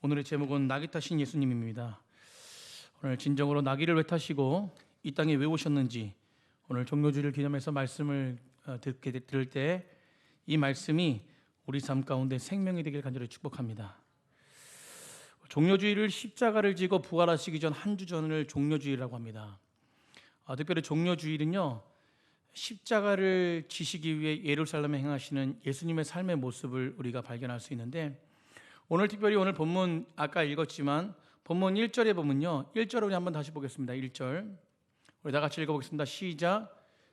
오늘의 제목은 나귀 타신 예수님입니다. 오늘 진정으로 나귀를 왜 타시고 이 땅에 왜 오셨는지 오늘 종료주일을 기념해서 말씀을 들을 때 이 말씀이 우리 삶 가운데 생명이 되길 간절히 축복합니다. 종료주일을 십자가를 지고 부활하시기 전 한 주 전을 종료주일이라고 합니다. 특별히 종료주일은요, 십자가를 지시기 위해 예루살렘에 행하시는 예수님의 삶의 모습을 우리가 발견할 수 있는데, 오늘 특별히 오늘 본문 아까 읽었지만 본문 1절에 보면요, 1절을 우리 한번 다시 보겠습니다. 1절 우리 다 같이 읽어보겠습니다. 시작.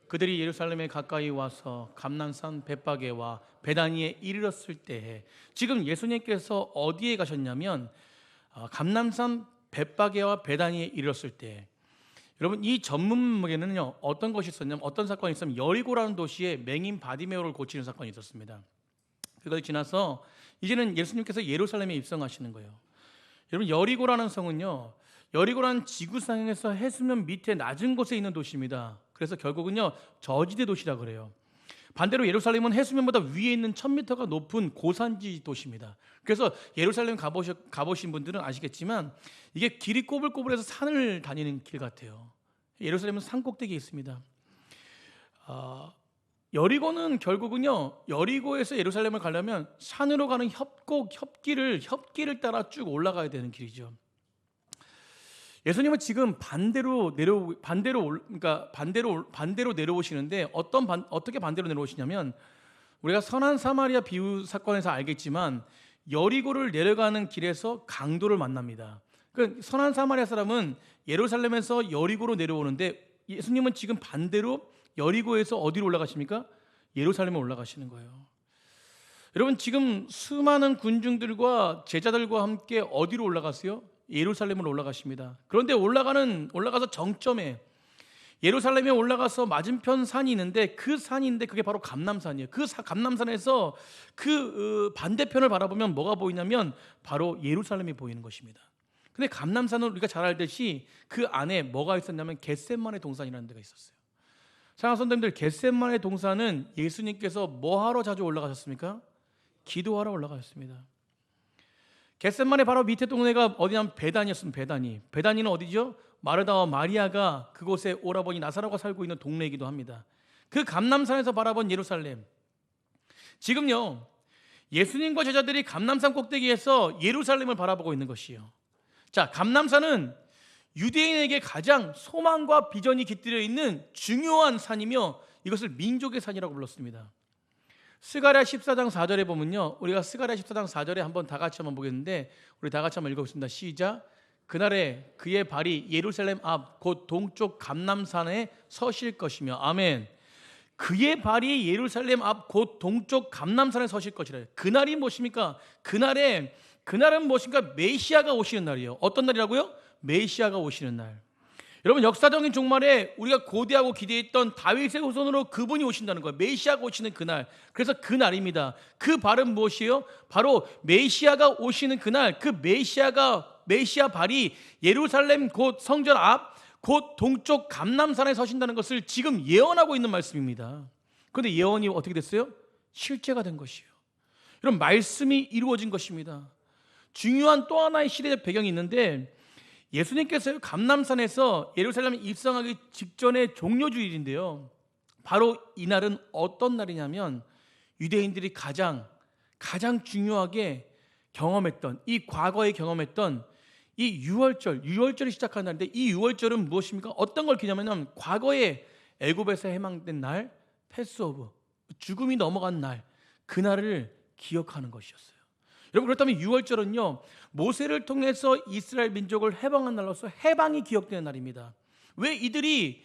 그들이 예루살렘에 가까이 와서 감난산 벳바게와 베다니에 이르렀을 때에, 지금 예수님께서 어디에 가셨냐면 감난산 벳바게와 베다니에 이르렀을 때, 여러분 이 전문목에는요 어떤 것이 있었냐면, 어떤 사건이 있었냐면 여리고라는 도시에 맹인 바디메오를 고치는 사건이 있었습니다. 그걸 지나서 이제는 예수님께서 예루살렘에 입성하시는 거예요. 여러분 여리고라는 성은요, 여리고라는 지구상에서 해수면 밑에 낮은 곳에 있는 도시입니다. 그래서 결국은요 저지대 도시라 그래요. 반대로 예루살렘은 해수면보다 위에 있는 1000m가 높은 고산지 도시입니다. 그래서 예루살렘 가보신 분들은 아시겠지만 이게 길이 꼬불꼬불해서 산을 다니는 길 같아요. 예루살렘은 산 꼭대기에 있습니다. 여리고는 결국은요, 여리고에서 예루살렘을 가려면 산으로 가는 협길을 따라 쭉 올라가야 되는 길이죠. 예수님은 지금 반대로 내려오시는데, 어떻게 반대로 내려오시냐면, 우리가 선한 사마리아 비유 사건에서 알겠지만 여리고를 내려가는 길에서 강도를 만납니다. 그 선한 사마리아 사람은 예루살렘에서 여리고로 내려오는데, 예수님은 지금 반대로 여리고에서 어디로 올라가십니까? 예루살렘에 올라가시는 거예요. 여러분 지금 수많은 군중들과 제자들과 함께 어디로 올라갔어요? 예루살렘으로 올라가십니다. 그런데 올라가서 정점에 예루살렘에 올라가서 맞은편 산이 있는데, 그 산인데 그게 바로 감람산이에요. 그 감람산에서 그 반대편을 바라보면 뭐가 보이냐면 바로 예루살렘이 보이는 것입니다. 근데 감람산은 우리가 잘 알듯이 그 안에 뭐가 있었냐면 겟세마네 동산이라는 데가 있었어요. 사랑하는 성도님들, 겟세마네 동산은 예수님께서 뭐하러 자주 올라가셨습니까? 기도하러 올라가셨습니다. 겟세마네 바로 밑에 동네가 어디냐면 베다니였습니다. 베다니는 어디죠? 마르다와 마리아가 그곳에 오라버니 나사로가 살고 있는 동네이기도 합니다. 그 감람산에서 바라본 예루살렘, 지금요 예수님과 제자들이 감람산 꼭대기에서 예루살렘을 바라보고 있는 것이요. 자, 감람산은 유대인에게 가장 소망과 비전이 깃들여 있는 중요한 산이며, 이것을 민족의 산이라고 불렀습니다. 스가랴 14장 4절에 보면요, 우리가 스가랴 14장 4절에 한번 다 같이 한번 보겠는데, 우리 다 같이 한번 읽어보겠습니다. 시작. 그날에 그의 발이 예루살렘 앞 곧 동쪽 감람산에 서실 것이며, 아멘. 그의 발이 예루살렘 앞 곧 동쪽 감람산에 서실 것이라. 그날이 무엇입니까? 그날은 무엇입니까? 메시아가 오시는 날이에요. 어떤 날이라고요? 메시아가 오시는 날. 여러분 역사적인 종말에 우리가 고대하고 기대했던 다윗의 후손으로 그분이 오신다는 거예요. 메시아가 오시는 그날. 그래서 그날입니다. 그 발은 무엇이에요? 바로 메시아가 오시는 그날, 그 메시아 발이 예루살렘 곧 성전 앞 곧 동쪽 감람산에 서신다는 것을 지금 예언하고 있는 말씀입니다. 그런데 예언이 어떻게 됐어요? 실제가 된 것이에요. 여러분 말씀이 이루어진 것입니다. 중요한 또 하나의 시대적 배경이 있는데, 예수님께서 감람산에서 예루살렘에 입성하기 직전의 종료주일인데요, 바로 이날은 어떤 날이냐면 유대인들이 가장 중요하게 경험했던, 이 과거에 경험했던 이 유월절이 시작하는 날인데, 이 유월절은 무엇입니까? 어떤 걸 기념하냐면 과거에 애굽에서 해방된 날, 패스오브, 죽음이 넘어간 날, 그날을 기억하는 것이었어요. 여러분 그렇다면 유월절은요, 모세를 통해서 이스라엘 민족을 해방한 날로서 해방이 기억되는 날입니다. 왜 이들이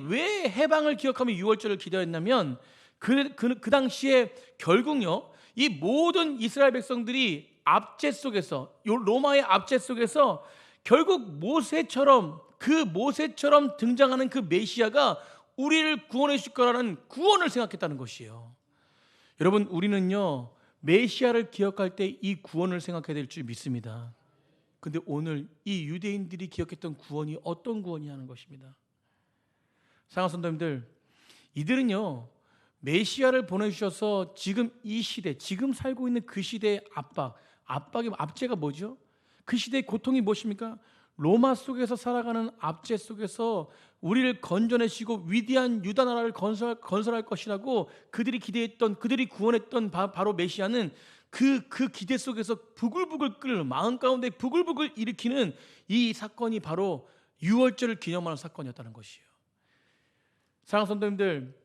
왜 해방을 기억하며 유월절을 기도했냐면, 그 당시에 결국요, 이 모든 이스라엘 백성들이 압제 속에서, 로마의 압제 속에서 결국 모세처럼 등장하는 그 메시아가 우리를 구원해 주실 거라는 구원을 생각했다는 것이에요. 여러분 우리는요 메시아를 기억할 때 이 구원을 생각해야 될 줄 믿습니다. 그런데 오늘 이 유대인들이 기억했던 구원이 어떤 구원이냐는 것입니다. 사랑하는 성도님들, 이들은요 메시아를 보내주셔서 지금 이 시대, 지금 살고 있는 그 시대의 압박, 압제가 뭐죠? 그 시대의 고통이 무엇입니까? 로마 속에서 살아가는 압제 속에서 우리를 건져내시고 위대한 유다 나라를 건설할 것이라고 그들이 기대했던, 그들이 구원했던 바로 메시아는 그 기대 속에서 부글부글 끓는, 마음 가운데 부글부글 일으키는 이 사건이 바로 유월절을 기념하는 사건이었다는 것이에요. 사랑하는 성도님들,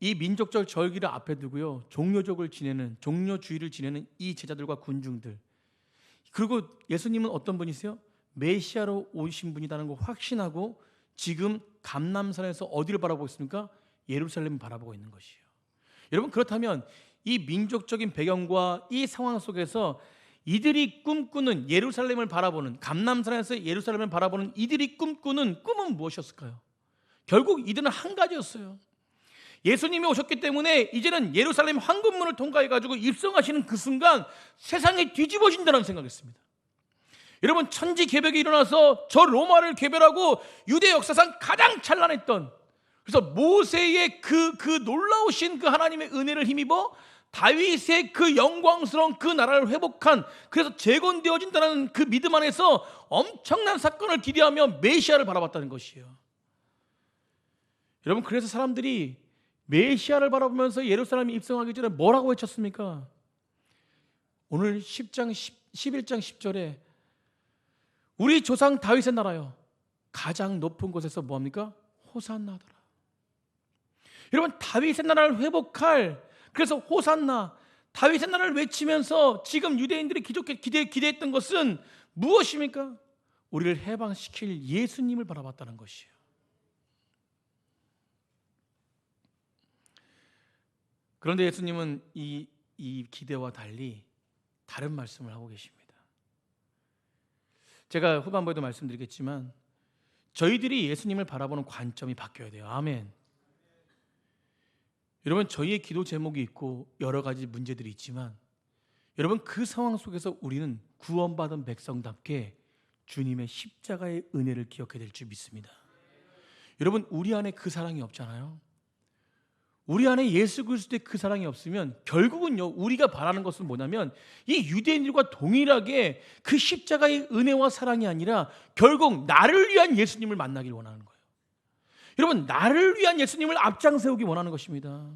이 민족적 절기를 앞에 두고요, 종료주의를 지내는 이 제자들과 군중들, 그리고 예수님은 어떤 분이세요? 메시아로 오신 분이라는 걸 확신하고 지금 감람산에서 어디를 바라보고 있습니까? 예루살렘을 바라보고 있는 것이에요. 여러분, 그렇다면 이 민족적인 배경과 이 상황 속에서 이들이 꿈꾸는 예루살렘을 바라보는, 감람산에서 예루살렘을 바라보는 이들이 꿈꾸는 꿈은 무엇이었을까요? 결국 이들은 한 가지였어요. 예수님이 오셨기 때문에 이제는 예루살렘 황금문을 통과해가지고 입성하시는 그 순간 세상이 뒤집어진다는 생각했습니다. 여러분, 천지개벽이 일어나서 저 로마를 개별하고 유대 역사상 가장 찬란했던, 그래서 모세의 그 놀라우신 그 하나님의 은혜를 힘입어 다윗의 그 영광스러운 그 나라를 회복한, 그래서 재건되어진다는 그 믿음 안에서 엄청난 사건을 기대하며 메시아를 바라봤다는 것이에요. 여러분, 그래서 사람들이 메시아를 바라보면서 예루살렘에 입성하기 전에 뭐라고 외쳤습니까? 오늘 11장 10절에 우리 조상 다윗의 나라요, 가장 높은 곳에서 뭐합니까? 호산나더라. 여러분, 다윗의 나라를 회복할, 그래서 호산나, 다윗의 나라를 외치면서 지금 유대인들이 기대했던 것은 무엇입니까? 우리를 해방시킬 예수님을 바라봤다는 것이에요. 그런데 예수님은 이 기대와 달리 다른 말씀을 하고 계십니다. 제가 후반부에도 말씀드리겠지만 저희들이 예수님을 바라보는 관점이 바뀌어야 돼요. 아멘. 여러분, 저희의 기도 제목이 있고 여러 가지 문제들이 있지만 여러분, 그 상황 속에서 우리는 구원받은 백성답게 주님의 십자가의 은혜를 기억해야 될 줄 믿습니다. 여러분, 우리 안에 그 사랑이 없잖아요. 우리 안에 예수 그리스도의 그 사랑이 없으면 결국은요, 우리가 바라는 것은 뭐냐면 이 유대인들과 동일하게 그 십자가의 은혜와 사랑이 아니라 결국 나를 위한 예수님을 만나길 원하는 거예요. 여러분, 나를 위한 예수님을 앞장세우기 원하는 것입니다.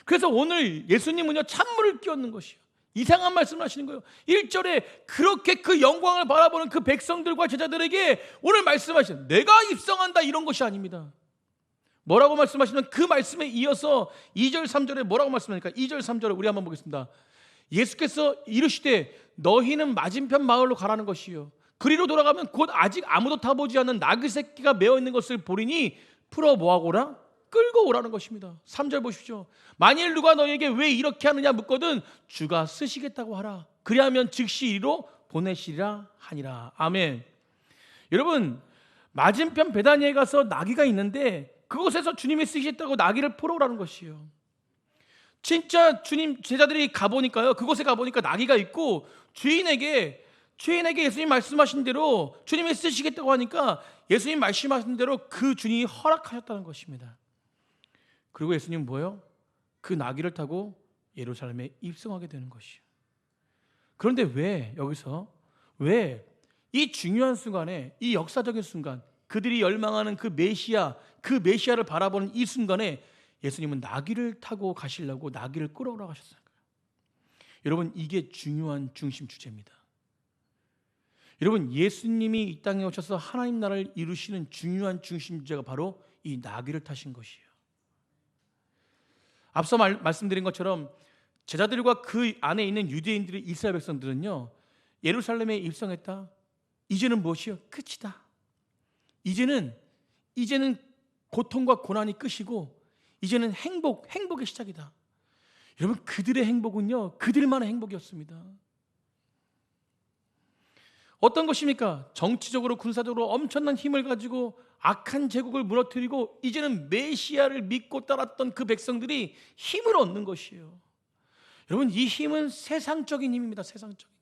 그래서 오늘 예수님은요, 찬물을 끼얹는 것이에요. 이상한 말씀을 하시는 거예요. 1절에 그렇게 그 영광을 바라보는 그 백성들과 제자들에게 오늘 말씀하시는, 내가 입성한다, 이런 것이 아닙니다. 뭐라고 말씀하시면 그 말씀에 이어서 2절 3절에 뭐라고 말씀하니까 2절 3절을 우리 한번 보겠습니다. 예수께서 이르시되 너희는 맞은편 마을로 가라는 것이요, 그리로 돌아가면 곧 아직 아무도 타보지 않는 나귀 새끼가 메어 있는 것을 보리니 풀어 뭐하고라? 끌고 오라는 것입니다. 3절 보십시오. 만일 누가 너에게 왜 이렇게 하느냐 묻거든 주가 쓰시겠다고 하라. 그리하면 즉시 이리로 보내시리라 하니라. 아멘. 여러분, 맞은편 베다니에 가서 나귀가 있는데 그곳에서 주님이 쓰시겠다고 나귀를 풀어오라는 것이에요. 진짜 주님 제자들이 가보니까요, 그곳에 가보니까 나귀가 있고 주인에게 예수님 말씀하신 대로 주님이 쓰시겠다고 하니까 예수님 말씀하신 대로 그 주님이 허락하셨다는 것입니다. 그리고 예수님은 뭐예요? 그 나귀를 타고 예루살렘에 입성하게 되는 것이에요. 그런데 왜 이 중요한 순간에, 이 역사적인 순간, 그들이 열망하는 그 메시아를 바라보는 이 순간에 예수님은 나귀를 타고 가시려고 나귀를 끌어오라고 하셨어요. 여러분, 이게 중요한 중심 주제입니다. 여러분, 예수님이 이 땅에 오셔서 하나님 나라를 이루시는 중요한 중심 주제가 바로 이 나귀를 타신 것이에요. 앞서 말씀드린 것처럼 제자들과 그 안에 있는 유대인들의 이스라엘 백성들은요, 예루살렘에 입성했다, 이제는 무엇이요? 끝이다. 이제는 고통과 고난이 끝이고 이제는 행복의 시작이다. 여러분, 그들의 행복은요, 그들만의 행복이었습니다. 어떤 것입니까? 정치적으로 군사적으로 엄청난 힘을 가지고 악한 제국을 무너뜨리고 이제는 메시아를 믿고 따랐던 그 백성들이 힘을 얻는 것이에요. 여러분, 이 힘은 세상적인 힘입니다. 세상적인 힘.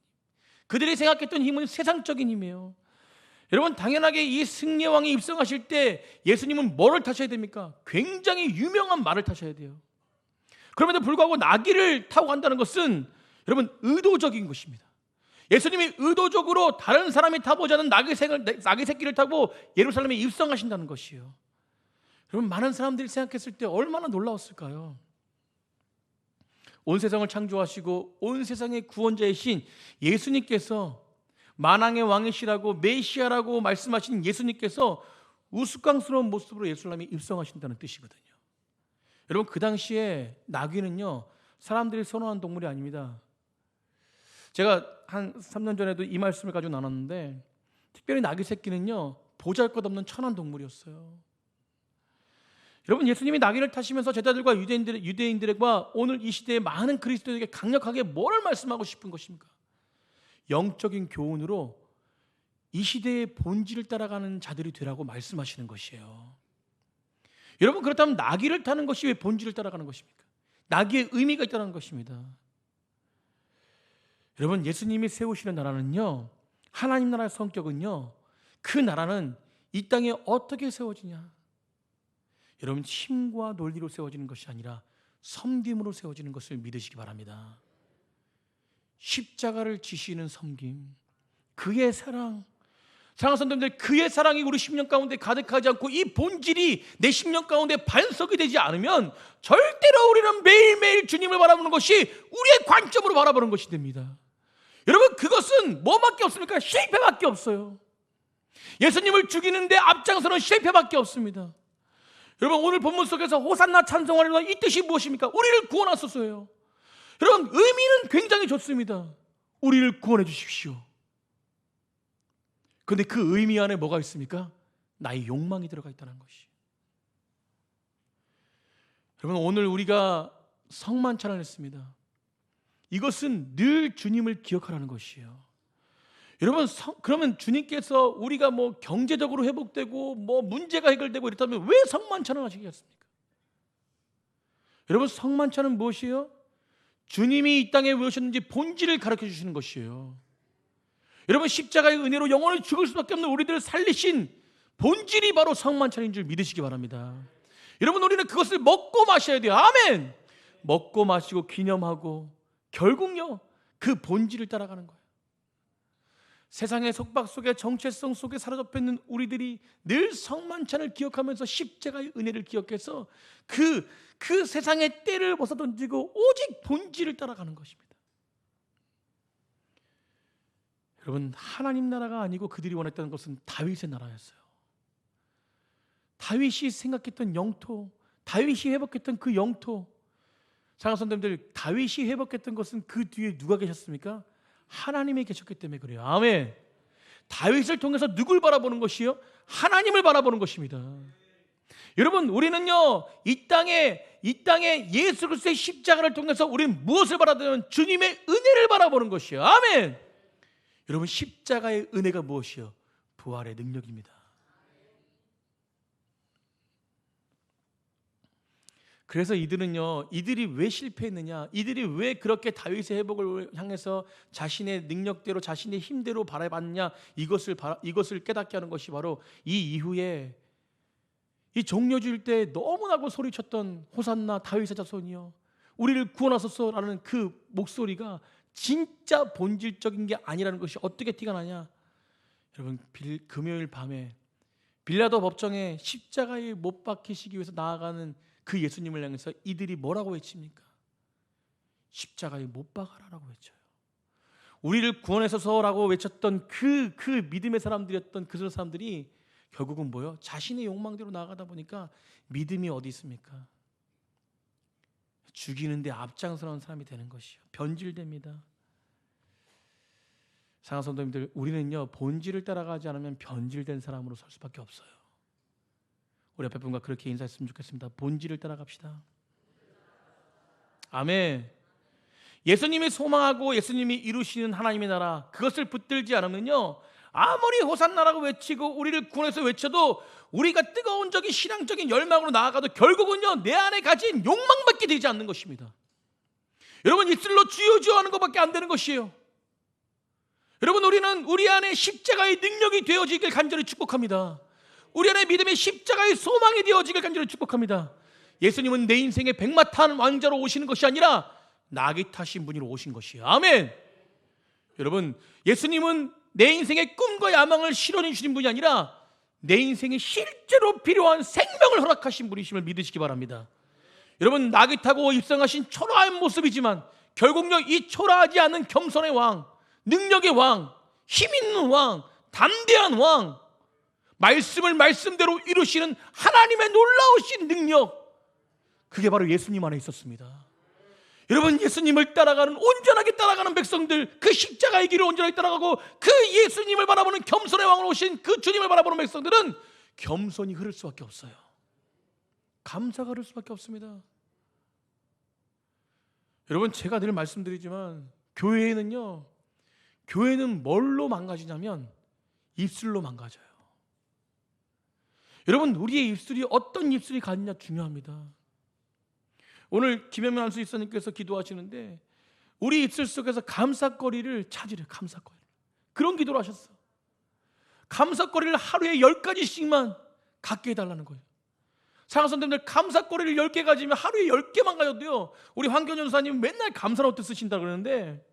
그들이 생각했던 힘은 세상적인 힘이에요. 여러분, 당연하게 이 승리의 왕이 입성하실 때 예수님은 뭐를 타셔야 됩니까? 굉장히 유명한 말을 타셔야 돼요. 그럼에도 불구하고 나귀를 타고 간다는 것은 여러분, 의도적인 것입니다. 예수님이 의도적으로 다른 사람이 타보지 않은 나귀 새끼를 타고 예루살렘에 입성하신다는 것이요. 여러분, 많은 사람들이 생각했을 때 얼마나 놀라웠을까요? 온 세상을 창조하시고 온 세상의 구원자이신 예수님께서, 만왕의 왕이시라고 메시아라고 말씀하신 예수님께서 우스꽝스러운 모습으로 예루살렘에 입성하신다는 뜻이거든요. 여러분, 그 당시에 나귀는요, 사람들이 선호한 동물이 아닙니다. 제가 한 3년 전에도 이 말씀을 가지고 나눴는데, 특별히 나귀 새끼는요, 보잘것없는 천한 동물이었어요. 여러분, 예수님이 나귀를 타시면서 제자들과 유대인들과 오늘 이 시대의 많은 그리스도인에게 강력하게 뭐를 말씀하고 싶은 것입니까? 영적인 교훈으로 이 시대의 본질을 따라가는 자들이 되라고 말씀하시는 것이에요. 여러분, 그렇다면 나귀를 타는 것이 왜 본질을 따라가는 것입니까? 나귀의 의미가 있다는 것입니다. 여러분, 예수님이 세우시는 나라는요, 하나님 나라의 성격은요, 그 나라는 이 땅에 어떻게 세워지냐? 여러분, 힘과 논리로 세워지는 것이 아니라 섬김으로 세워지는 것을 믿으시기 바랍니다. 십자가를 지시는 섬김, 그의 사랑, 사랑하는 성도님들, 그의 사랑이 우리 심령 가운데 가득하지 않고 이 본질이 내 심령 가운데 반석이 되지 않으면 절대로 우리는 매일매일 주님을 바라보는 것이 우리의 관점으로 바라보는 것이 됩니다. 여러분, 그것은 뭐밖에 없습니까? 실패밖에 없어요. 예수님을 죽이는데 앞장서는 실패밖에 없습니다. 여러분, 오늘 본문 속에서 호산나 찬송하리라, 이 뜻이 무엇입니까? 우리를 구원하소서예요. 여러분, 의미는 굉장히 좋습니다. 우리를 구원해 주십시오. 그런데 그 의미 안에 뭐가 있습니까? 나의 욕망이 들어가 있다는 것이. 여러분, 오늘 우리가 성만찬을 했습니다. 이것은 늘 주님을 기억하라는 것이에요. 여러분, 그러면 주님께서 우리가 뭐 경제적으로 회복되고 뭐 문제가 해결되고 이렇다면 왜 성만찬을 하시겠습니까? 여러분, 성만찬은 무엇이에요? 주님이 이 땅에 왜 오셨는지 본질을 가르쳐 주시는 것이에요. 여러분, 십자가의 은혜로 영원히 죽을 수밖에 없는 우리들을 살리신 본질이 바로 성만찬인 줄 믿으시기 바랍니다. 여러분, 우리는 그것을 먹고 마셔야 돼요. 아멘. 먹고 마시고 기념하고 결국요, 그 본질을 따라가는 거예요. 세상의 속박 속에, 정체성 속에 사로잡혀 있는 우리들이 늘 성만찬을 기억하면서 십자가의 은혜를 기억해서 그 세상의 때를 벗어던지고 오직 본질을 따라가는 것입니다. 여러분, 하나님 나라가 아니고 그들이 원했던 것은 다윗의 나라였어요. 다윗이 생각했던 영토, 다윗이 회복했던 그 영토. 사랑하는 성도님들, 다윗이 회복했던 것은 그 뒤에 누가 계셨습니까? 하나님이 계셨기 때문에 그래요. 아멘. 다윗을 통해서 누굴 바라보는 것이요? 하나님을 바라보는 것입니다. 여러분, 우리는요, 이 땅에 예수 그리스도의 십자가를 통해서 우리는 무엇을 바라보냐면 주님의 은혜를 바라보는 것이요. 아멘. 여러분, 십자가의 은혜가 무엇이요? 부활의 능력입니다. 그래서 이들이 왜 실패했느냐, 이들이 왜 그렇게 다윗의 회복을 향해서 자신의 능력대로, 자신의 힘대로 바라봤냐, 이것을 깨닫게 하는 것이 바로 이 이후에 이 종려주일 때 너무나고 소리쳤던 호산나 다윗의 자손이여 우리를 구원하소서라는 그 목소리가 진짜 본질적인 게 아니라는 것이 어떻게 티가 나냐? 여러분, 금요일 밤에 빌라도 법정에 십자가에 못 박히시기 위해서 나아가는 그 예수님을 향해서 이들이 뭐라고 외칩니까? 십자가에 못 박아라라고 외쳐요. 우리를 구원하소서라고 외쳤던 그 믿음의 사람들이었던 그 사람들이 결국은 뭐요? 자신의 욕망대로 나아가다 보니까 믿음이 어디 있습니까? 죽이는데 앞장서는 사람이 되는 것이요, 변질됩니다. 사랑하는 성도님들, 우리는요, 본질을 따라가지 않으면 변질된 사람으로 설 수밖에 없어요. 우리 옆에 분과 그렇게 인사했으면 좋겠습니다. 본질을 따라갑시다. 아멘. 예수님이 소망하고 예수님이 이루시는 하나님의 나라, 그것을 붙들지 않으면요, 아무리 호산나라고 외치고 우리를 구원해서 외쳐도 우리가 뜨거운 적인 신앙적인 열망으로 나아가도 결국은요, 내 안에 가진 욕망밖에 되지 않는 것입니다. 여러분, 입술로 주여 주여 하는 것밖에 안 되는 것이에요. 여러분, 우리는 우리 안에 십자가의 능력이 되어지길 간절히 축복합니다. 우리 안에 믿음의 십자가의 소망이 되어지길 간절히 축복합니다. 예수님은 내 인생의 백마탄 왕자로 오시는 것이 아니라 낙이 타신 분이 오신 것이에요. 아멘. 여러분, 예수님은 내 인생의 꿈과 야망을 실현해 주신 분이 아니라 내 인생에 실제로 필요한 생명을 허락하신 분이심을 믿으시기 바랍니다. 여러분, 낙이 타고 입성하신 초라한 모습이지만 결국은 이 초라하지 않은 겸손의 왕, 능력의 왕, 힘 있는 왕, 담대한 왕, 말씀을 말씀대로 이루시는 하나님의 놀라우신 능력, 그게 바로 예수님 안에 있었습니다. 여러분, 예수님을 따라가는, 온전하게 따라가는 백성들, 그 십자가의 길을 온전하게 따라가고 그 예수님을 바라보는 겸손의 왕으로 오신 그 주님을 바라보는 백성들은 겸손이 흐를 수밖에 없어요. 감사가 흐를 수밖에 없습니다. 여러분, 제가 늘 말씀드리지만 교회는 뭘로 망가지냐면 입술로 망가져요. 여러분, 우리의 입술이 어떤 입술이 가느냐 중요합니다. 오늘 김영민 안수집사님께서 기도하시는데 우리 입술 속에서 감사거리를 찾으래요. 감사거리. 그런 기도를 하셨어. 감사거리를 하루에 10가지씩만 갖게 해달라는 거예요. 사랑하는 성도님들, 감사거리를 10개 가지면 하루에 10개만 가져도요, 우리 황교안 전사님 맨날 감사 노트 쓰신다 그러는데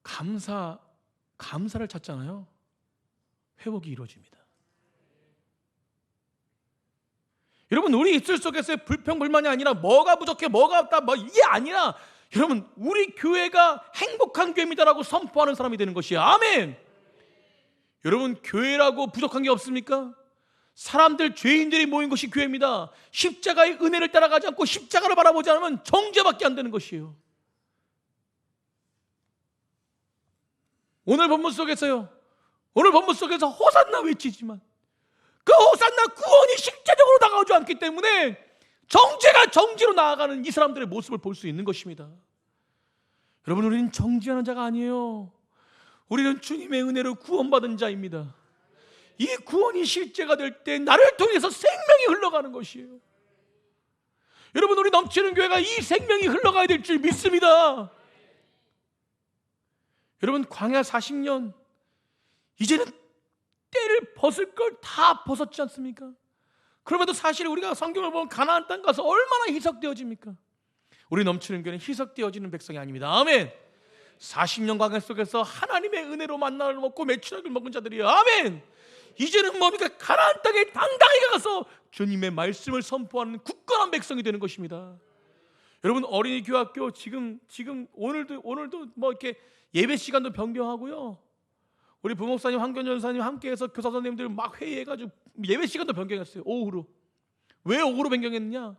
감사를 찾잖아요. 회복이 이루어집니다. 여러분, 우리 입술 속에서의 불평불만이 아니라 뭐가 부족해, 뭐가 없다, 이게 아니라 여러분, 우리 교회가 행복한 교회입니다라고 선포하는 사람이 되는 것이에요. 아멘. 여러분, 교회라고 부족한 게 없습니까? 사람들, 죄인들이 모인 것이 교회입니다. 십자가의 은혜를 따라가지 않고 십자가를 바라보지 않으면 정죄밖에 안 되는 것이에요. 오늘 본문 속에서 호산나 외치지만 그 호산나 구원이 실제적으로 다가오지 않기 때문에 정죄가 정죄로 나아가는 이 사람들의 모습을 볼 수 있는 것입니다. 여러분, 우리는 정죄하는 자가 아니에요. 우리는 주님의 은혜로 구원받은 자입니다. 이 구원이 실제가 될 때 나를 통해서 생명이 흘러가는 것이에요. 여러분, 우리 넘치는 교회가 이 생명이 흘러가야 될 줄 믿습니다. 여러분, 광야 40년, 이제는 때를 벗을 걸 다 벗었지 않습니까? 그럼에도 사실 우리가 성경을 보면 가나안 땅 가서 얼마나 희석되어집니까? 우리 넘치는 교회는 희석되어지는 백성이 아닙니다. 아멘. 40년 광야 속에서 하나님의 은혜로 만나를 먹고 매출액을 먹은 자들이에요. 아멘. 이제는 뭡니까? 가나안 땅에 당당히 가서 주님의 말씀을 선포하는 굳건한 백성이 되는 것입니다. 여러분, 어린이 교학교 지금 오늘도 이렇게 예배 시간도 변경하고요. 우리 부목사님, 황교안 전사님 함께해서 교사 선생님들 막 회의해가지고 예배 시간도 변경했어요. 오후로. 왜 오후로 변경했느냐?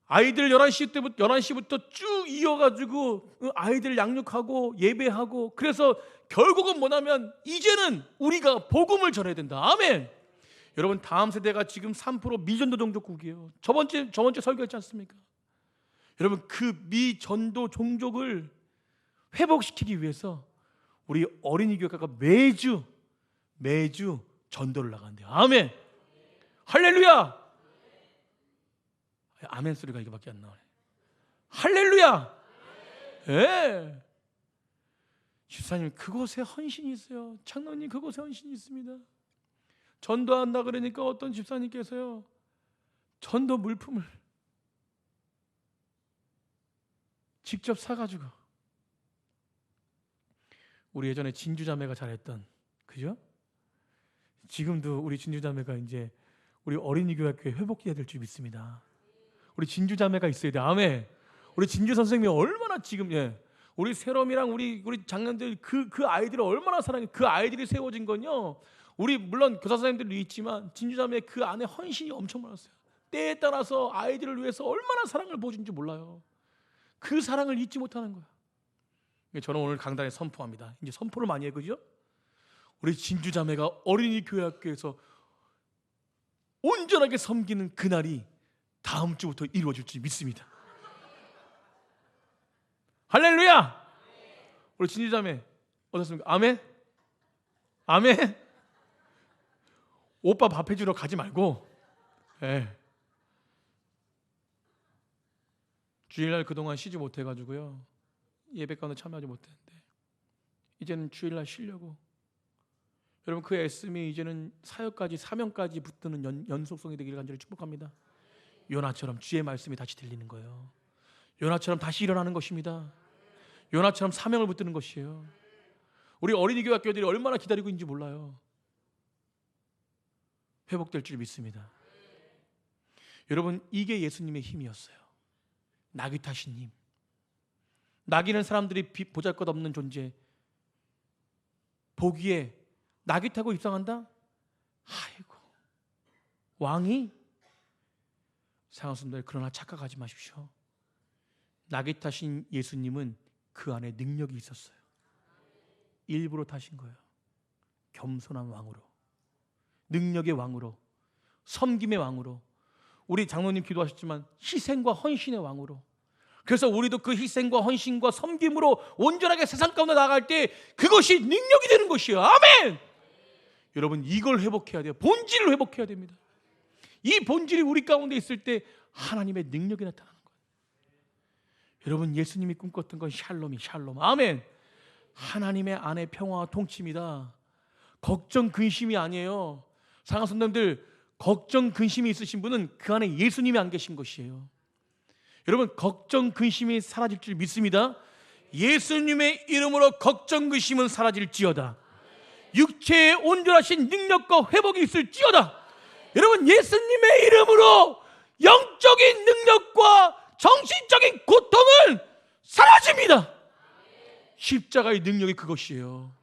아이들 11시부터 쭉 이어가지고 아이들 양육하고 예배하고, 그래서 결국은 뭐냐면 이제는 우리가 복음을 전해야 된다. 아멘. 여러분, 다음 세대가 지금 3% 미전도 종족국이에요. 저번 주에 설교했지 않습니까? 여러분, 그 미전도 종족을 회복시키기 위해서 우리 어린이 교회가 매주 전도를 나간대요. 아멘. 할렐루야. 아멘 소리가 이거밖에 안 나오네. 할렐루야. 예. 집사님, 그곳에 헌신이 있어요. 장로님, 그곳에 헌신이 있습니다. 전도한다 그러니까 어떤 집사님께서요, 전도 물품을 직접 사가지고, 우리 예전에 진주자매가 잘했던, 그죠? 지금도 우리 진주자매가 이제 우리 어린이교학교에 회복해야 될 줄 믿습니다. 우리 진주자매가 있어야 돼. 아멘. 우리 진주 선생님이 얼마나 지금, 우리 세롬이랑 우리 장년들 그 아이들을 얼마나 사랑해. 그 아이들이 세워진 건요, 우리 물론 교사 선생님들도 있지만 진주자매 그 안에 헌신이 엄청 많았어요. 때에 따라서 아이들을 위해서 얼마나 사랑을 보여준지 몰라요. 그 사랑을 잊지 못하는 거야. 저는 오늘 강단에 선포합니다. 이제 선포를 많이 해, 그죠? 우리 진주자매가 어린이 교회학교에서 온전하게 섬기는 그날이 다음 주부터 이루어질 줄 믿습니다. 할렐루야! 우리 진주자매 어떻습니까? 아멘? 아멘? 오빠 밥 해주러 가지 말고, 주일날 그동안 쉬지 못해가지고요, 예배가도 참여하지 못했는데 이제는 주일날 쉬려고. 여러분, 그 애씀이 이제는 사역까지, 사명까지 붙드는 연속성이 되기를 간절히 축복합니다. 요나처럼 주의 말씀이 다시 들리는 거예요. 요나처럼 다시 일어나는 것입니다. 요나처럼 사명을 붙드는 것이에요. 우리 어린이 교회 학교들이 얼마나 기다리고 있는지 몰라요. 회복될 줄 믿습니다. 여러분, 이게 예수님의 힘이었어요. 낙이 타신 힘. 낙이는 사람들이 보잘것없는 존재. 보기에 낙이 타고 입성한다? 아이고, 왕이? 사랑하는 그러나 착각하지 마십시오. 낙이 타신 예수님은 그 안에 능력이 있었어요. 일부러 타신 거예요. 겸손한 왕으로, 능력의 왕으로, 섬김의 왕으로, 우리 장로님 기도하셨지만 희생과 헌신의 왕으로. 그래서 우리도 그 희생과 헌신과 섬김으로 온전하게 세상 가운데 나아갈 때 그것이 능력이 되는 것이에요. 아멘. 여러분, 이걸 회복해야 돼요. 본질을 회복해야 됩니다. 이 본질이 우리 가운데 있을 때 하나님의 능력이 나타나는 거예요. 여러분, 예수님이 꿈꿨던 건 샬롬이 샬롬. 아멘. 하나님의 안에 평화와 통치입니다. 걱정 근심이 아니에요. 사랑하는 성도님들, 걱정 근심이 있으신 분은 그 안에 예수님이 안 계신 것이에요. 여러분, 걱정 근심이 사라질 줄 믿습니다. 예수님의 이름으로 걱정 근심은 사라질지어다. 육체의 온전하신 능력과 회복이 있을지어다. 여러분, 예수님의 이름으로 영적인 능력과 정신적인 고통은 사라집니다. 십자가의 능력이 그것이에요.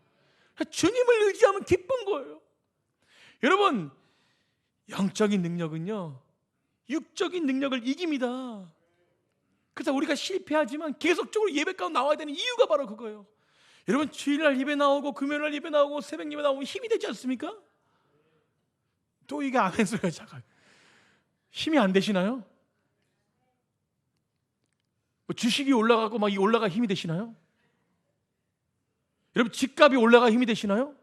주님을 의지하면 기쁜 거예요. 여러분, 영적인 능력은요, 육적인 능력을 이깁니다. 그래서 우리가 실패하지만 계속적으로 예배 가운데 나와야 되는 이유가 바로 그거예요. 여러분, 주일날 예배 나오고 금요일날 예배 나오고 새벽 예배 나오면 힘이 되지 않습니까? 또 이게 아멘 소리가 작아요. 힘이 안 되시나요? 뭐 주식이 올라가고 막 이 올라가 힘이 되시나요? 여러분, 집값이 올라가 힘이 되시나요?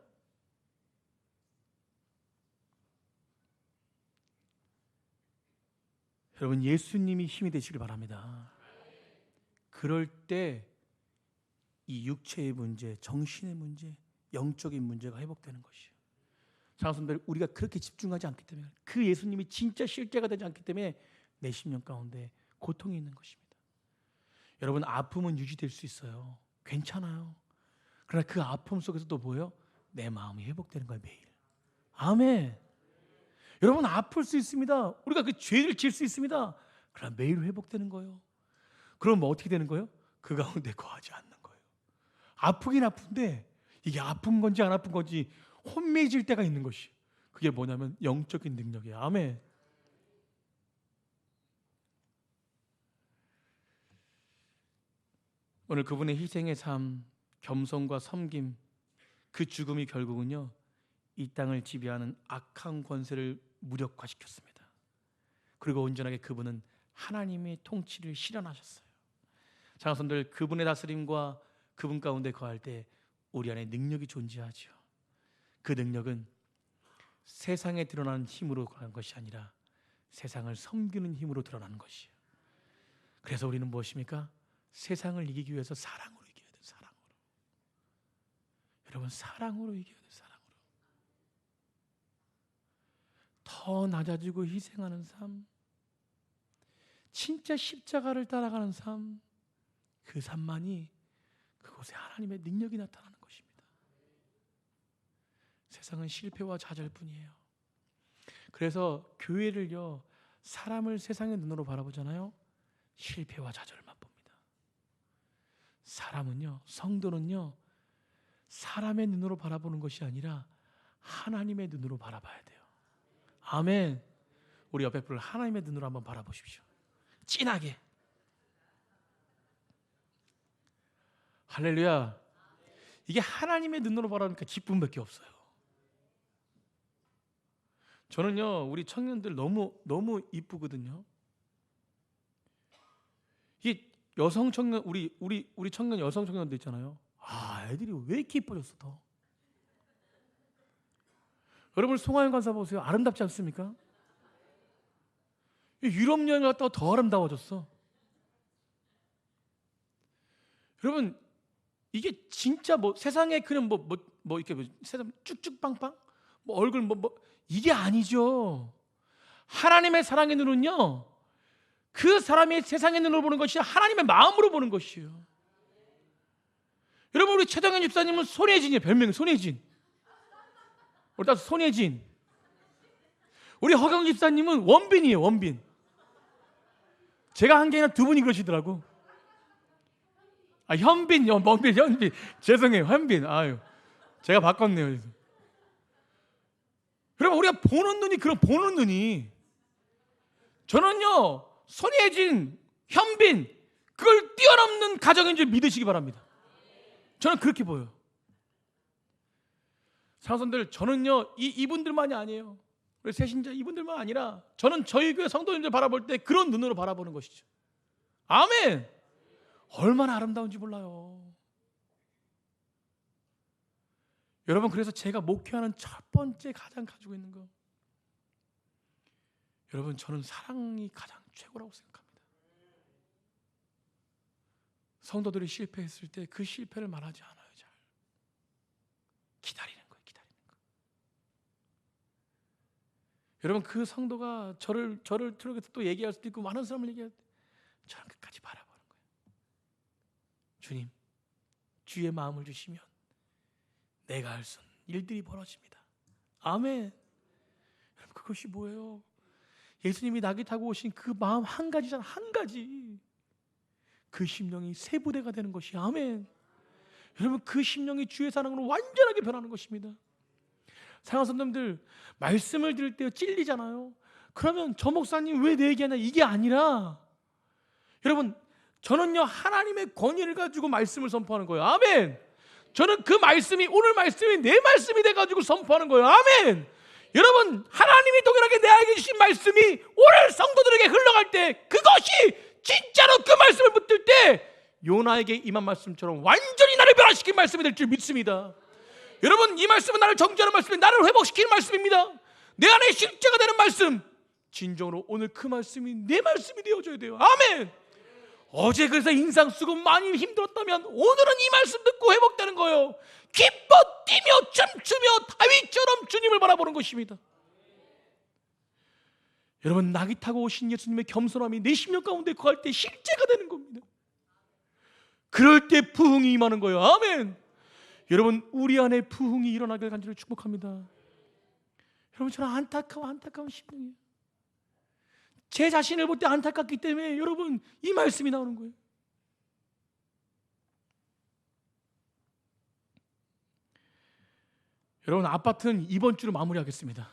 여러분, 예수님이 힘이 되시길 바랍니다. 그럴 때 이 육체의 문제, 정신의 문제, 영적인 문제가 회복되는 것이에요. 사랑하는 분들, 우리가 그렇게 집중하지 않기 때문에, 그 예수님이 진짜 실제가 되지 않기 때문에 내 심령 가운데 고통이 있는 것입니다. 여러분, 아픔은 유지될 수 있어요. 괜찮아요. 그러나 그 아픔 속에서도 뭐예요? 내 마음이 회복되는 거예요, 매일. 아멘. 여러분, 아플 수 있습니다. 우리가 그 죄를 지을 수 있습니다. 그러나 매일 회복되는 거예요. 그럼 뭐 어떻게 되는 거예요? 그 가운데 거하지 않는 거예요. 아프긴 아픈데 이게 아픈 건지 안 아픈 건지 혼미해질 때가 있는 것이, 그게 뭐냐면 영적인 능력이에요. 아멘. 오늘 그분의 희생의 삶, 겸손과 섬김, 그 죽음이 결국은요, 이 땅을 지배하는 악한 권세를 무력화시켰습니다. 그리고 온전하게 그분은 하나님의 통치를 실현하셨어요. 장성들, 그분의 다스림과 그분 가운데 거할 때 우리 안에 능력이 존재하죠. 그 능력은 세상에 드러나는 힘으로 가는 것이 아니라 세상을 섬기는 힘으로 드러나는 것이에요. 그래서 우리는 무엇입니까? 세상을 이기기 위해서 사랑으로 이겨야 돼요. 사랑으로. 여러분, 사랑으로 이겨야 돼요. 사랑으로. 더 낮아지고 희생하는 삶, 진짜 십자가를 따라가는 삶, 그 삶만이 그곳에 하나님의 능력이 나타나는 것입니다. 세상은 실패와 좌절뿐이에요. 그래서 교회를요, 사람을 세상의 눈으로 바라보잖아요. 실패와 좌절만 봅니다. 사람은요, 성도는요, 사람의 눈으로 바라보는 것이 아니라 하나님의 눈으로 바라봐야 돼요. 아멘. 우리 옆에 분을 하나님의 눈으로 한번 바라보십시오. 진하게. 할렐루야. 이게 하나님의 눈으로 바라보니까 기쁨밖에 없어요. 저는요, 우리 청년들 너무 이쁘거든요. 이 여성 청년, 우리 청년 여성 청년들 있잖아요. 아, 애들이 왜 이렇게 이뻐졌어 더? 여러분, 송하영 간사 보세요. 아름답지 않습니까? 유럽 여행 갔다가 더 아름다워졌어. 여러분, 이게 진짜 뭐 세상에 그냥 뭐 이렇게 세상 쭉쭉빵빵 뭐 얼굴 이게 아니죠. 하나님의 사랑의 눈은요, 그 사람이 세상의 눈으로 보는 것이 하나님의 마음으로 보는 것이에요. 여러분, 우리 최정현 집사님은 손예진이에요. 별명이 손예진. 우리 따서 손예진. 우리 허경 집사님은 원빈이에요. 원빈. 제가 한 게 아니라 두 분이 그러시더라고. 현빈, 원빈, 현빈. 죄송해요. 현빈. 아유, 제가 바꿨네요. 여러분, 우리가 보는 눈이 그런 보는 눈이, 저는요 손예진, 현빈, 그걸 뛰어넘는 가정인 줄 믿으시기 바랍니다. 저는 그렇게 보여요. 사랑선들, 저는요 이분들만이 아니에요. 우리 새신자 이분들만 아니라 저는 저희 교회 성도님들 바라볼 때 그런 눈으로 바라보는 것이죠. 아멘. 얼마나 아름다운지 몰라요. 여러분, 그래서 제가 목회하는 첫 번째 가장 가지고 있는 거, 여러분, 저는 사랑이 가장 최고라고 생각합니다. 성도들이 실패했을 때 그 실패를 말하지 않아요. 잘 기다리는 거예요. 기다리는 거. 여러분, 그 성도가 저를 통해서 또 얘기할 수도 있고 많은 사람을 얘기할 때 저는 끝까지 바라보는 거예요. 주님, 주의 마음을 주시면 내가 할 수 없는 일들이 벌어집니다. 아멘. 여러분, 그것이 뭐예요? 예수님이 나귀 타고 오신 그 마음 한 가지잖아. 한 가지. 그 심령이 새 부대가 되는 것이, 아멘. 여러분, 그 심령이 주의 사랑으로 완전하게 변하는 것입니다. 사랑하는 성도님들, 말씀을 들을 때 찔리잖아요. 그러면 저 목사님 왜 내 얘기하냐, 이게 아니라, 여러분, 저는요 하나님의 권위를 가지고 말씀을 선포하는 거예요. 아멘. 저는 그 말씀이, 오늘 말씀이 내 말씀이 돼가지고 선포하는 거예요. 아멘. 여러분, 하나님이 동일하게 내게 주신 말씀이 오늘 성도들에게 흘러갈 때, 그것이 진짜로 그 말씀을 붙들 때 요나에게 임한 말씀처럼 완전히 나를 변화시킨 말씀이 될 줄 믿습니다. 여러분, 이 말씀은 나를 정죄하는 말씀이, 나를 회복시키는 말씀입니다. 내 안에 실제가 되는 말씀. 진정으로 오늘 그 말씀이 내 말씀이 되어줘야 돼요. 아멘. 어제 그래서 인상 쓰고 많이 힘들었다면 오늘은 이 말씀 듣고 회복되는 거예요. 기뻐 뛰며 춤추며 다윗처럼 주님을 바라보는 것입니다. 여러분, 나귀 타고 오신 예수님의 겸손함이 내 심령 가운데 거할 때 실제가 되는 겁니다. 그럴 때 부흥이 임하는 거예요. 아멘. 여러분, 우리 안에 부흥이 일어나길 간절히 축복합니다. 여러분, 저는 안타까운 심령이에요. 제 자신을 볼 때 안타깝기 때문에 여러분, 이 말씀이 나오는 거예요. 여러분, 아파트는 이번 주로 마무리하겠습니다.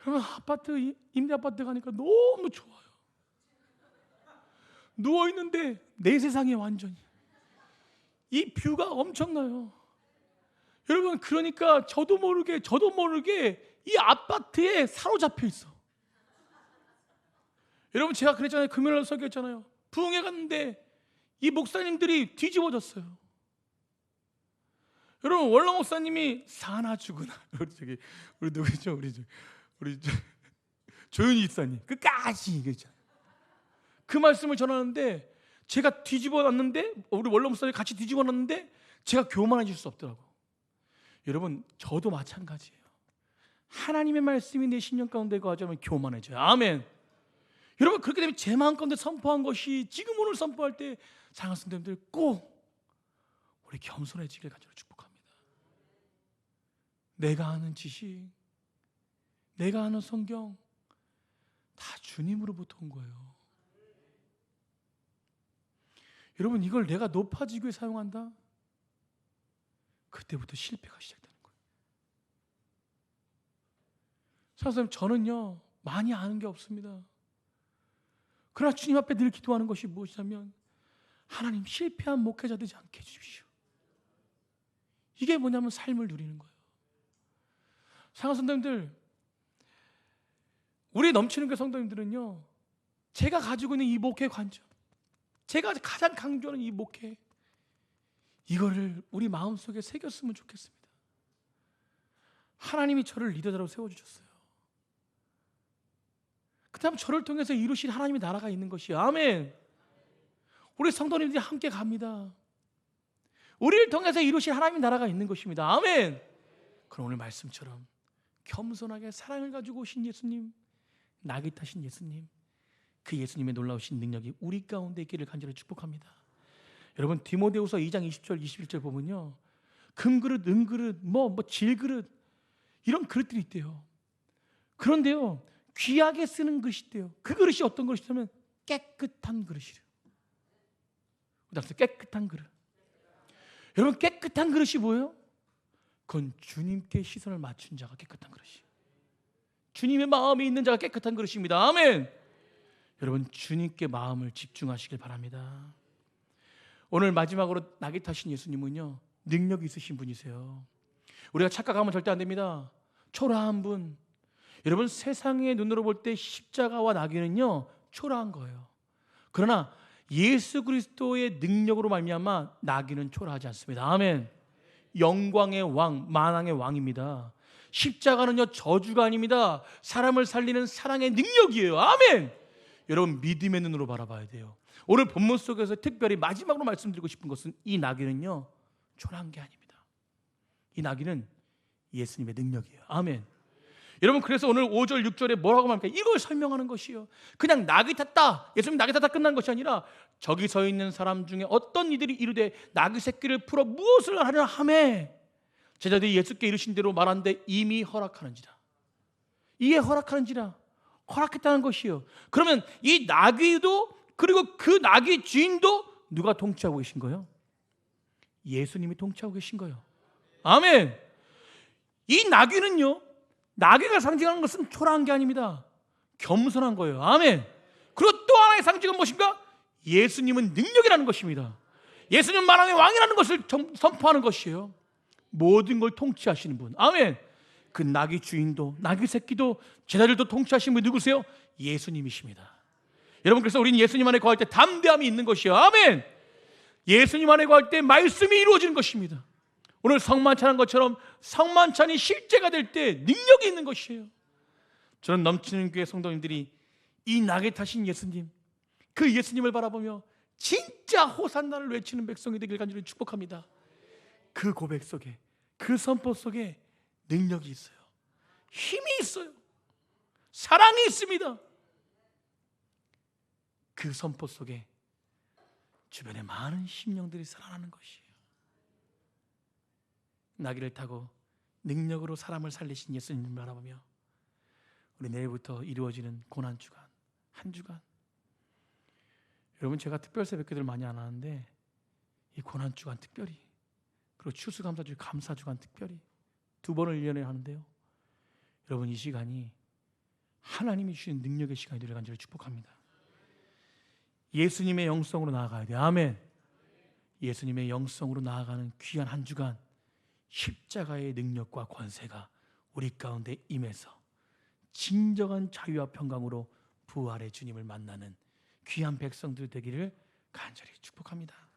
여러분, 임대 아파트 가니까 너무 좋아요. 누워있는데 내 세상에 완전히 이 뷰가 엄청나요. 여러분, 그러니까 저도 모르게 이 아파트에 사로잡혀 있어. 여러분, 제가 그랬잖아요. 금요일날 설교했잖아요. 부흥회 갔는데 이 목사님들이 뒤집어졌어요. 여러분, 원로 목사님이 사나 죽으나, 우리 누구죠? 우리 조윤희 집사님 끝까지 얘기했잖아요. 그 말씀을 전하는데 제가 뒤집어놨는데, 우리 원로 목사님 같이 뒤집어놨는데 제가 교만해질 수 없더라고. 여러분, 저도 마찬가지예요. 하나님의 말씀이 내 심령 가운데 거하자면 교만해져요. 아멘. 여러분, 그렇게 되면 제 마음 가운데 선포한 것이 지금 오늘 선포할 때 사랑하는 성도님들 꼭 우리 겸손해지길 간절히 축복합니다. 내가 아는 지식, 내가 아는 성경 다 주님으로부터 온 거예요. 여러분, 이걸 내가 높아지기 위해 사용한다? 그때부터 실패가 시작되는 거예요. 사실 저는요 많이 아는 게 없습니다. 그러나 주님 앞에 늘 기도하는 것이 무엇이냐면, 하나님, 실패한 목회자 되지 않게 해주십시오. 이게 뭐냐면 삶을 누리는 거예요. 사랑하는 성도님들, 우리 넘치는 그 성도님들은요, 제가 가지고 있는 이 목회 관점, 제가 가장 강조하는 이 목회, 이거를 우리 마음속에 새겼으면 좋겠습니다. 하나님이 저를 리더자로 세워주셨어요. 그 다음 저를 통해서 이루실 하나님의 나라가 있는 것이에요. 아멘. 우리 성도님들이 함께 갑니다. 우리를 통해서 이루실 하나님의 나라가 있는 것입니다. 아멘. 그럼 오늘 말씀처럼 겸손하게 사랑을 가지고 오신 예수님, 낙이 타신 예수님, 그 예수님의 놀라우신 능력이 우리 가운데 있기를 간절히 축복합니다. 여러분 디모데후서 2장 20절 21절 보면요, 금그릇, 은그릇, 질그릇 이런 그릇들이 있대요. 그런데요, 귀하게 쓰는 그릇이 있대요. 그 그릇이 어떤 그릇이냐면 깨끗한 그릇이래요. 그다음에 깨끗한 그릇. 여러분 깨끗한 그릇이 뭐예요? 그건 주님께 시선을 맞춘 자가 깨끗한 그릇이에요. 주님의 마음이 있는 자가 깨끗한 그릇입니다. 아멘. 여러분 주님께 마음을 집중하시길 바랍니다. 오늘 마지막으로 낙이 타신 예수님은요, 능력이 있으신 분이세요. 우리가 착각하면 절대 안 됩니다. 초라한 분. 여러분 세상의 눈으로 볼 때 십자가와 나귀는요 초라한 거예요. 그러나 예수 그리스도의 능력으로 말미암아 나귀는 초라하지 않습니다. 아멘. 영광의 왕, 만왕의 왕입니다. 십자가는요 저주가 아닙니다. 사람을 살리는 사랑의 능력이에요. 아멘. 여러분 믿음의 눈으로 바라봐야 돼요. 오늘 본문 속에서 특별히 마지막으로 말씀드리고 싶은 것은 이 나귀는요 초라한 게 아닙니다. 이 나귀는 예수님의 능력이에요. 아멘. 여러분 그래서 오늘 5절 6절에 뭐라고 말합니까? 이걸 설명하는 것이요, 그냥 낙이 탔다, 예수님 낙이 탔다 끝난 것이 아니라 저기 서 있는 사람 중에 어떤 이들이 이르되 나귀 새끼를 풀어 무엇을 하려 하매 제자들이 예수께 이르신 대로 말한데 이미 허락하는지라. 이에 허락하는지라, 허락했다는 것이요. 그러면 이 나귀도 그리고 그 나귀 주인도 누가 통치하고 계신 거예요? 예수님이 통치하고 계신 거예요. 아멘. 이 나귀는요, 나귀가 상징하는 것은 초라한 게 아닙니다. 겸손한 거예요. 아멘. 그리고 또 하나의 상징은 무엇인가? 예수님은 능력이라는 것입니다. 예수님은 만왕의 왕이라는 것을 선포하는 것이에요. 모든 걸 통치하시는 분. 아멘. 그 나귀 주인도 나귀 새끼도 제자들도 통치하시는 분이 누구세요? 예수님이십니다. 여러분 그래서 우리는 예수님 안에 거할 때 담대함이 있는 것이요. 아멘. 예수님 안에 거할 때 말씀이 이루어지는 것입니다. 오늘 성만찬한 것처럼 성만찬이 실제가 될 때 능력이 있는 것이에요. 저는 넘치는 교회 성도님들이 이 낙에 타신 예수님, 그 예수님을 바라보며 진짜 호산나를 외치는 백성이 되길 간절히 축복합니다. 그 고백 속에, 그 선포 속에 능력이 있어요. 힘이 있어요. 사랑이 있습니다. 그 선포 속에 주변에 많은 심령들이 살아나는 것이에요. 나귀를 타고 능력으로 사람을 살리신 예수님을 바라보며 우리 내일부터 이루어지는 고난주간, 한 주간, 여러분 제가 특별 새벽기도를 많이 안 하는데 이 고난주간 특별히, 그리고 추수감사주 감사주간 특별히 2번을 1년에 하는데요, 여러분 이 시간이 하나님이 주신 능력의 시간이 되기를 간절히 축복합니다. 예수님의 영성으로 나아가야 돼요. 아멘. 예수님의 영성으로 나아가는 귀한 한 주간, 십자가의 능력과 권세가 우리 가운데 임해서 진정한 자유와 평강으로 부활의 주님을 만나는 귀한 백성들 되기를 간절히 축복합니다.